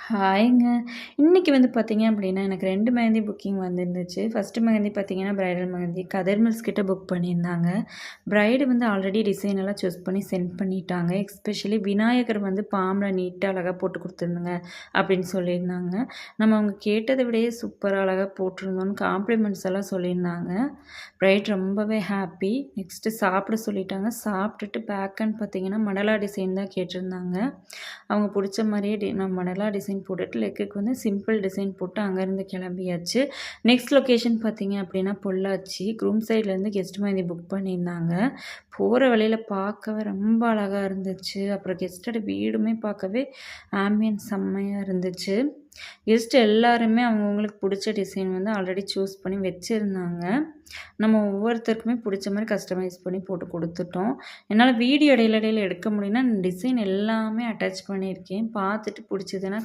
ஹாய்ங்க. இன்னைக்கு வந்து பார்த்தீங்க அப்படின்னா, எனக்கு 2 மெஹந்தி புக்கிங் வந்திருந்துச்சு. ஃபர்ஸ்ட்டு மெஹந்தி பார்த்தீங்கன்னா, பிரைடல் மெஹந்தி கதிர் மில்ஸ் கிட்ட புக் பண்ணியிருந்தாங்க. பிரைடு வந்து ஆல்ரெடி டிசைன் எல்லாம் சூஸ் பண்ணி சென்ட் பண்ணிட்டாங்க. எஸ்பெஷலி விநாயகர் வந்து பாம்ல நீட்டா அழகா போட்டு குடுத்துருந்தங்க அப்படின்னு சொல்லியிருந்தாங்க. நம்ம அவங்க கேட்டத விடையே சூப்பரா அழகா போட்டிருந்தோம்னு காம்ப்ளிமெண்ட்ஸ் எல்லாம் சொல்லியிருந்தாங்க. பிரைட் ரொம்பவே ஹாப்பி. நெக்ஸ்ட்டு சாப்பிட சொல்லிட்டாங்க. சாப்பிட்டுட்டு பேக்குன்னு பார்த்தீங்கன்னா, மணலா டிசைன் தான் கேட்டிருந்தாங்க. அவங்க புடிச்ச மாரியே நான் மணலா டிசைன் போட்டுட்டு லெக்குக்கு வந்து சிம்பிள் டிசைன் போட்டு அங்கேருந்து கிளம்பியாச்சு. நெக்ஸ்ட் லொக்கேஷன் பார்த்தீங்க அப்படின்னா பொள்ளாச்சி. குரூம் சைட்லேருந்து கெஸ்ட் மெஹந்தி புக் பண்ணியிருந்தாங்க. போகிற வழியில பார்க்கவே ரொம்ப அழகா இருந்துச்சு. அப்புறம் கெஸ்ட்டோட வீடுமே பார்க்கவே ஆம்பியன்ஸ் செம்மையா இருந்துச்சு. கெஸ்ட் எல்லாருமே அவங்கவங்களுக்கு பிடிச்ச டிசைன் வந்து ஆல்ரெடி சூஸ் பண்ணி வச்சுருந்தாங்க. நம்ம ஒவ்வொருத்தருக்குமே பிடிச்ச மாரி கஸ்டமைஸ் பண்ணி போட்டு குடுத்துட்டோம். என்னால வீடியோ இடையில இடையில எடுக்க முடியலன்னா, டிசைன் எல்லாமே அட்டாச் பண்ணியிருக்கேன். பார்த்துட்டு பிடிச்சதுன்னா